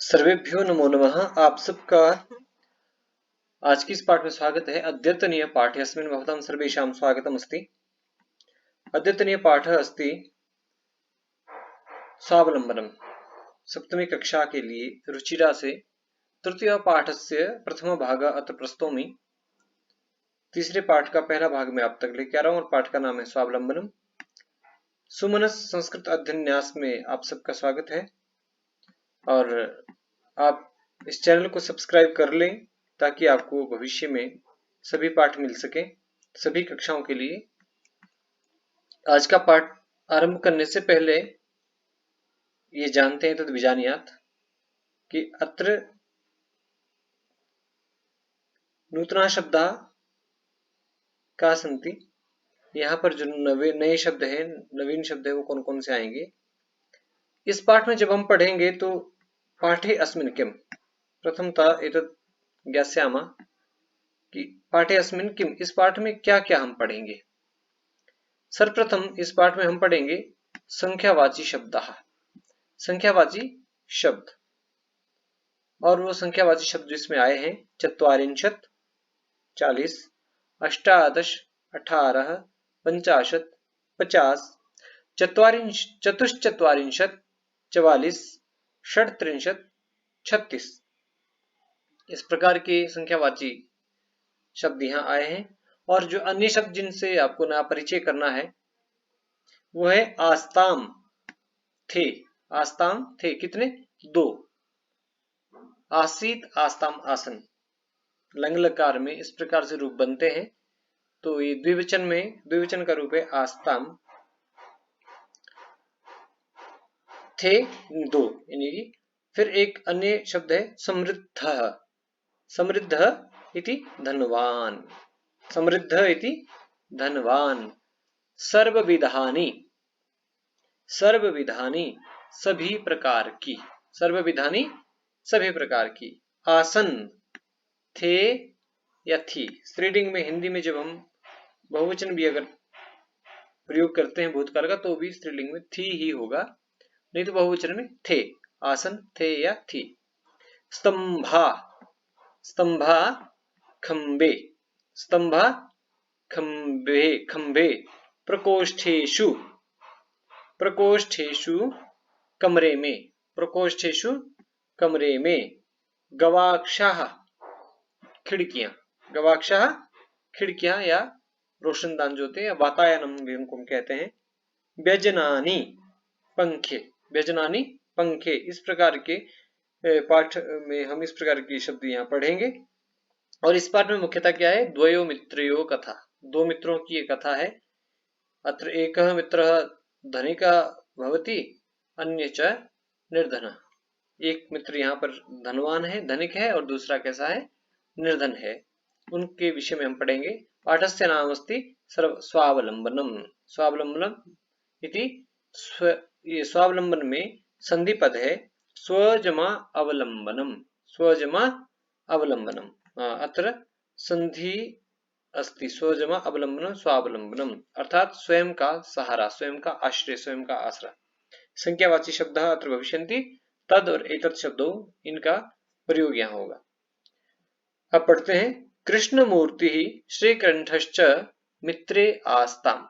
सर्वेभ्यो नमो नमः। आप सबका आज की इस पाठ में स्वागत है। अद्यतनीय पाठ्यस्मिन् भवतां सर्वेषां स्वागतम् अस्ति। अद्यतनीय पाठः अस्ति स्वावलंबनम्। सप्तमी कक्षा के लिए रुचिरा से तृतीय पाठस्य प्रथम भागः अत्र प्रस्तौमि। तीसरे पाठ का पहला भाग मैं आप तक लेके आ रहा हूं और पाठ का नाम है स्वावलंबनम्। सुमनस संस्कृत अध्ययन न्यास में आप सबका स्वागत है और आप इस चैनल को सब्सक्राइब कर लें ताकि आपको भविष्य में सभी पाठ मिल सके सभी कक्षाओं के लिए। आज का पाठ आरंभ करने से पहले ये जानते हैं तद विजानीयात् कि अत्र नूतना शब्दाः का सन्ति। यहाँ पर जो नए शब्द हैं, नवीन शब्द है, वो कौन कौन से आएंगे इस पाठ में जब हम पढ़ेंगे। तो पाठे अस्मिन् किम, प्रथमतः एतत् ज्ञास्यामः कि पाठे अस्मिन् किम, इस पाठ में क्या क्या हम पढ़ेंगे। सर्वप्रथम इस पाठ में हम पढ़ेंगे संख्यावाची शब्दाः, संख्यावाची शब्द। और वो संख्यावाची शब्द जिसमें आए हैं चत्वारिंशत् 40, अष्टादश 18, पंचाशत् 50, चतुश्चत्वारिंशत् 44, षट्त्रिंशत् 36। इस प्रकार के संख्यावाची शब्द यहाँ आए हैं। और जो अन्य शब्द जिनसे आपको ना परिचय करना है वो है आस्ताम थे। आस्ताम थे कितने? 2। आसीत आस्ताम आसन, लंग लकार में इस प्रकार से रूप बनते हैं। तो ये द्विवचन में द्विवचन का रूप है आस्ताम थे 2 यानी कि। फिर एक अन्य शब्द है समृद्ध, समृद्ध इति धनवान, समृद्ध इति धनवान। सर्वविधानी, सर्वविधानी सभी प्रकार की, सर्वविधानी सभी प्रकार की। आसन थे या थी, स्त्रीलिंग में हिंदी में जब हम बहुवचन भी अगर प्रयोग करते हैं भूतकाल का तो भी स्त्रीलिंग में थी ही होगा, नहीं तो बहुवचन में थे। आसन थे या थी। स्तंभा, स्तंभा खंबे, स्तंभा खंबे, खंबे। प्रकोष्ठेषु, प्रकोष्ठेषु कमरे में, प्रकोष्ठेषु कमरे में। गवाक्षाः खिड़कियां, गवाक्षाः खिड़कियां या रोशनदान जो होते हैं, वातायनम भी उनको हम कहते हैं। व्यजनानी पंखे, व्यजनानी पंखे। इस प्रकार के पाठ में हम इस प्रकार की शब्द यहाँ पढ़ेंगे। और इस पाठ में मुख्यतः क्या है? द्वयो मित्रयो कथा, 2 मित्रों की एक कथा है। अत्र एकः मित्रः धनिकः भवति, अन्य च निर्धनः। एक मित्र यहाँ पर धनवान है, धनिक है, और दूसरा कैसा है? निर्धन है। उनके विषय में हम पढ़ेंगे। पाठस्य नाम अस्ति स्वावलंबनम। स्वावलंबनम इति ये स्वावलंबन में संधि पद है स्वजमा अवलंबनम, स्वजमा अवलंबनम। अत्र संधि अस्ति स्वजमा अवलंबनम स्वावलंबनम, अर्थात स्वयं का सहारा, स्वयं का आश्रय, स्वयं का आसरा। संख्यावाची शब्दः अत्र भविष्यन्ति, तद और एतत् शब्दों इनका प्रयोग यहाँ होगा। अब पढ़ते हैं। कृष्णमूर्ति श्रीकंठश्च मित्रे आस्ताम।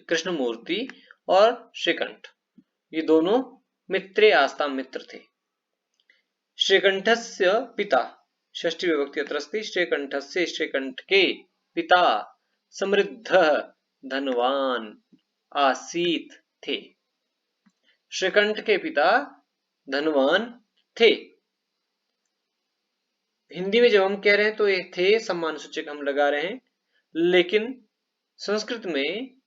कृष्णमूर्ति और श्रीकंठ ये दोनों मित्रे आस्ताम मित्र थे। श्रीकंठस्य पिता, षष्ठी विभक्ति अत्र अस्ति। श्रीकंठस्य, श्रीकंठ के पिता समृद्धः धनवान आसीत थे। श्रीकंठ के पिता धनवान थे। हिंदी में जब हम कह रहे हैं तो ये थे सम्मान सूचक हम लगा रहे हैं, लेकिन संस्कृत में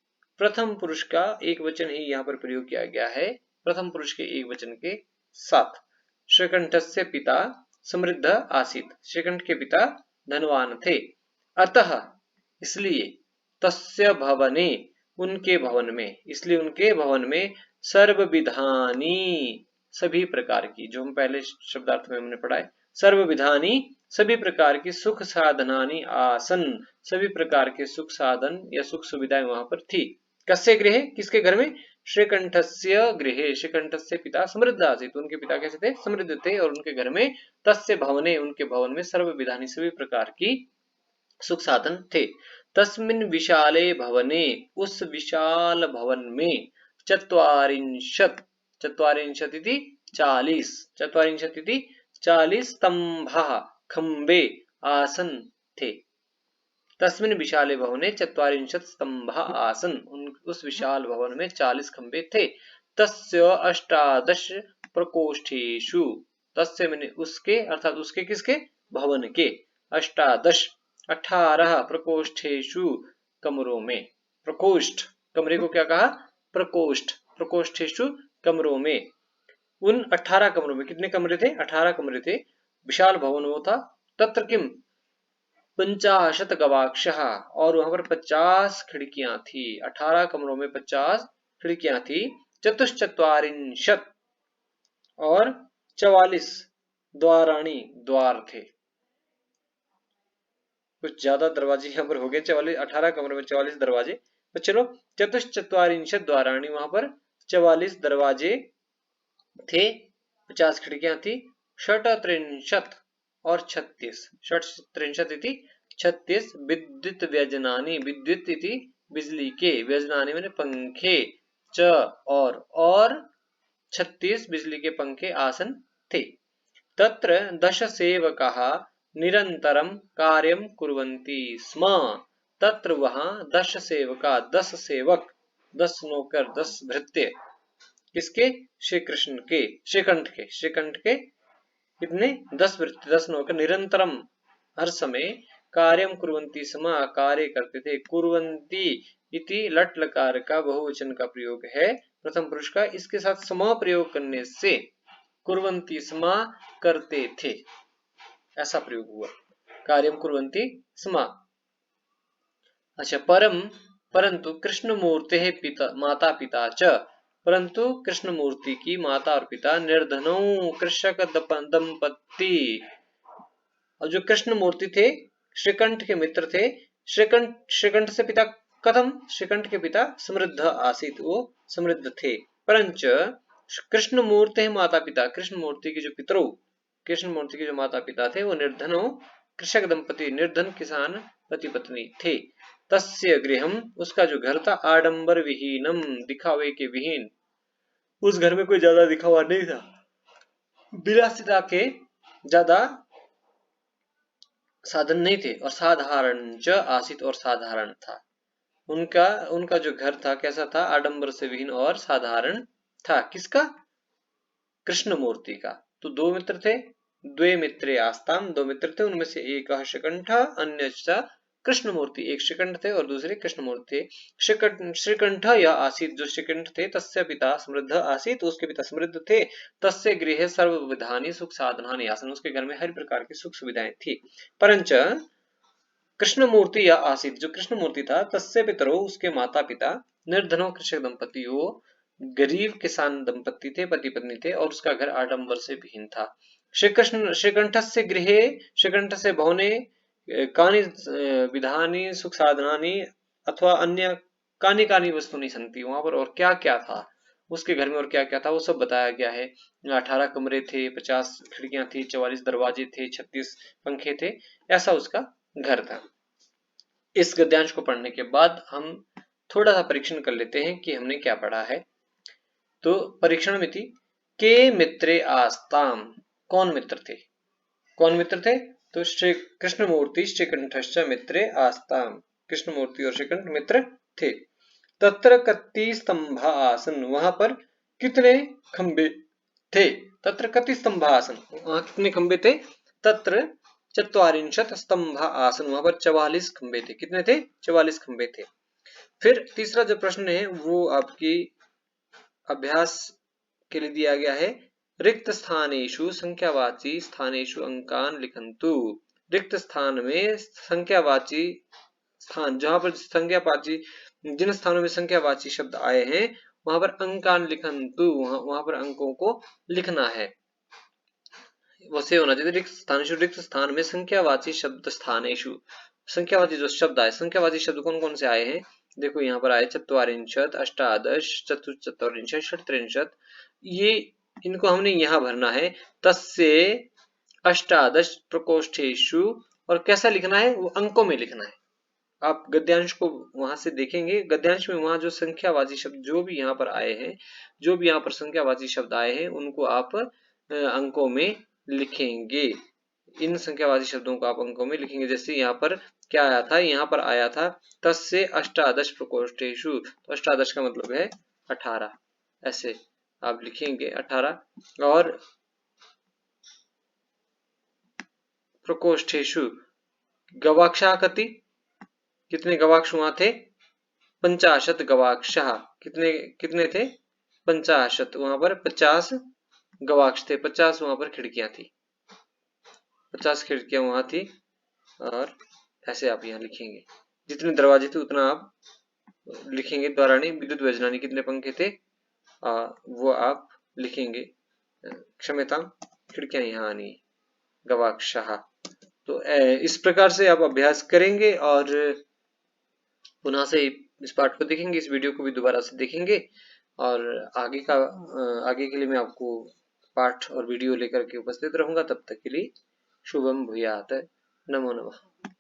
प्रथम पुरुष का एक वचन ही यहाँ पर प्रयोग किया गया है, प्रथम पुरुष के एक वचन के साथ। श्रीकंठस्य पिता समृद्ध आसीत, श्रीकंठ के पिता धनवान थे। अतः इसलिए, तस्य भवने उनके भवन में, इसलिए उनके भवन में सर्वविधानी सभी प्रकार की, जो हम पहले शब्दार्थ में हमने पढ़ा है, सर्वविधानी सभी प्रकार की सुख साधनानी आसन, सभी प्रकार के सुख साधन या सुख सुविधाएं वहां पर थी। कस्य गृहे, किसके घर में? श्रीकंठस्य गृहे, श्रीकंठस्य पिता समृद्ध आसीत्, उनके पिता कैसे थे? समृद्ध थे। और उनके घर में तस्य भवने, उनके भवन में सर्व विधानी, सभी प्रकार की सुख साधन थे। तस्मिन् विशाले भवने, उस विशाल भवन में, चत्वारिंशत्, चत्वारिंशत् इति 40, चत्वारिंशत् इति 40 स्तंभः, खंबे, आसन थे। तस्मिन् विशाले भवने चत्वारिंशत् स्तंभः आसन, उस विशाल भवन में 40 खंबे थे। तस्य अष्टादश प्रकोष्ठेषु, तस्य मैंने उसके, अर्थात उसके किसके? भवन के। अष्टादश 18 प्रकोष्ठेषु, कमरों में। प्रकोष्ठ, कमरे को क्या कहा? प्रकोष्ठ। प्रकोष्ठेषु, कमरों में। उन 18 कमरों में कितने कमरे थे? 18 कमरे थे। विशाल भवन वो था। तत्र किम 50 गवाक्षः, और वहां पर 50 खिड़कियां थी। 18 कमरों में 50 खिड़कियां थी। चतुश्चत्वारिंशत्, और 44 द्वाराणी, द्वार थे। कुछ ज्यादा दरवाजे यहाँ पर हो गए। 44, 18 कमरों में 44 दरवाजे। तो चलो, चतुश्चत्वारिंशत् द्वाराणी, वहां पर 44 दरवाजे थे, 50 खिड़कियां थी। षट्त्रिंशत्, और 36, षट्त्रिंशत् इति 36 विद्युत व्यजनानि, विद्युत इति बिजली के, व्यजनानि मैंने पंखे, च और 36 बिजली के पंखे, आसन थे। तत्र 10 सेवकाः निरंतरम कार्यं कुर्वन्ति स्म, तत्र वहां 10 सेवका, 10 सेवक, 10 नौकर, 10 भृत्य, किसके? श्री कृष्ण के, श्रीकंठ के, श्रीकंठ के कितने? 10 भृत्य, 10 नौकर, निरंतरम, हर समय, कार्यम कुर्वन्ति स्म, कार्य करते थे। कुर्वन्ति इति लट लकार का बहुवचन का प्रयोग है, प्रथम पुरुष का, इसके साथ सम प्रयोग करने से कुर्वन्ति स्म, करते थे, ऐसा प्रयोग हुआ। कार्यम कुर्वन्ति स्म। अच्छा, परंतु कृष्ण मूर्ते पिता, माता पिता च, परंतु कृष्ण मूर्ति की माता और पिता निर्धनो कृषक दंपत्ति, और जो कृष्ण मूर्ति थे श्रीकंठ के मित्र थे। श्रीकंठ से पिता कथम? श्रीकंठ के पिता समृद्ध आसीत, वो समृद्ध थे। परंच कृष्ण मूर्ति माता पिता, कृष्ण मूर्ति के जो पितरों, कृष्ण मूर्ति के जो माता पिता थे वो निर्धनो कृषक दंपति, निर्धन किसान पति पत्नी थे। तस्य गृहम, उसका जो घर था, आडंबर विहीनम, दिखावे के विहीन, उस घर में कोई ज्यादा दिखावा नहीं था, विलासिता के ज्यादा साधन नहीं थे, और साधारण च आसित, और साधारण था। उनका जो घर था कैसा था? आडंबर से विहीन और साधारण था। किसका? कृष्ण मूर्ति का। तो दो मित्र थे, द्वे मित्रे आस्ताम, दो मित्र थे, उनमें से एक श्रीकंठ, अन्य कृष्ण मूर्ति। एक श्रीकंठ थे और दूसरे कृष्ण मूर्ति थे। श्रीकंठ या आसीत, जो श्रीकंठ थे, तस्य पिता समृद्ध आसीत, उसके पिता समृद्ध थे। तस्य गृहे सर्व विधानी सुख साधनानि आसन, उसके घर में हर प्रकार की सुख सुविधाएं थी। परंच कृष्ण मूर्ति या आसीत, जो कृष्ण मूर्ति था, तस्य पितरो, उसके माता पिता, निर्धनो कृषक दंपति, वो गरीब किसान दंपति थे, पति पत्नी थे, और उसका घर आडंबर से विहीन था। श्रीकंठ से गृहे, श्रीकंठ से भवने, कानि विधानी सुख साधनानि, अथवा अन्य कानि कानि वस्तुनि सन्ति, वहां पर और क्या क्या था उसके घर में, और क्या क्या था वो सब बताया गया है। 18 कमरे थे, 50 खिड़कियां थी, 44 दरवाजे थे, 36 पंखे थे, ऐसा उसका घर था। इस गद्यांश को पढ़ने के बाद हम थोड़ा सा परीक्षण कर लेते हैं कि हमने क्या पढ़ा है। तो परीक्षण मिति के मित्रे आस्ताम, कौन मित्र थे? कौन मित्र थे? तो श्री कृष्ण मूर्ति श्रीकंठश्च मित्रे आस्ताम, कृष्ण मूर्ति और श्रीकंठ मित्र थे। तत्र कति स्तंभ आसन, वहां पर कितने खंबे थे? तत्र कति स्तंभ आसन, वहां कितने खंबे थे? तत्र चत्वारिंशत् स्तंभ आसन, वहां पर 44 खंबे थे। कितने थे? 44 खंबे थे। फिर तीसरा जो प्रश्न है वो आपकी अभ्यास के लिए दिया गया है। रिक्त स्थानेषु संख्यावाची स्थानेषु अंकान लिखन्तु। रिक्त स्थान में संख्यावाची स्थान, जहां पर संख्यावाची, जिन स्थानों में संख्यावाची शब्द आए हैं वहां पर अंकान लिखन्तु, वहां पर अंकों को लिखना है। वैसे होना चाहिए रिक्त स्थानेषु, रिक्त स्थान में संख्यावाची शब्द स्थानेषु, संख्यावाची जो शब्द आए, संख्यावाची शब्द कौन कौन से आए हैं? देखो यहाँ पर आए चत्वारिंशत्, अष्टादश, चतुश्चत्वारिंशत्, षट्त्रिंशत्, ये इनको हमने यहाँ भरना है। तस्य अष्टादश प्रकोष्ठेषु, और कैसा लिखना है, वो अंकों में लिखना है। आप गद्यांश को वहां से देखेंगे, गद्यांश में वहां जो संख्यावाची शब्द जो भी यहाँ पर आए हैं, जो भी यहाँ पर संख्यावाची शब्द आए हैं, उनको आप अंकों में लिखेंगे। इन संख्यावाची शब्दों को आप अंकों में लिखेंगे। जैसे यहाँ पर क्या आया था, यहाँ पर आया था तस्य अष्टादश प्रकोष्ठेषु, तो अष्टादश का मतलब है 18, ऐसे आप लिखेंगे 18। और प्रकोष्ठेषु गवाक्षाः कति, कितने गवाक्ष वहां थे, 50 गवाक्षाः, कितने कितने थे, 50, वहां पर 50 गवाक्ष थे, 50 वहां पर खिड़कियां थी, 50 खिड़कियां वहां थी। और ऐसे आप यहाँ लिखेंगे, जितने दरवाजे थे उतना आप लिखेंगे। द्वाराणी विद्युत व्यजनानी, कितने पंखे थे, वो आप लिखेंगे। क्षम्यतां, खिड़कियां यहाँ आनी है, गवाक्षाः। तो इस प्रकार से आप अभ्यास करेंगे और पुनः से इस पाठ को देखेंगे, इस वीडियो को भी दोबारा से देखेंगे। और आगे के लिए मैं आपको पाठ और वीडियो लेकर के उपस्थित रहूंगा। तब तक के लिए शुभम भूयात्, नमो नमः।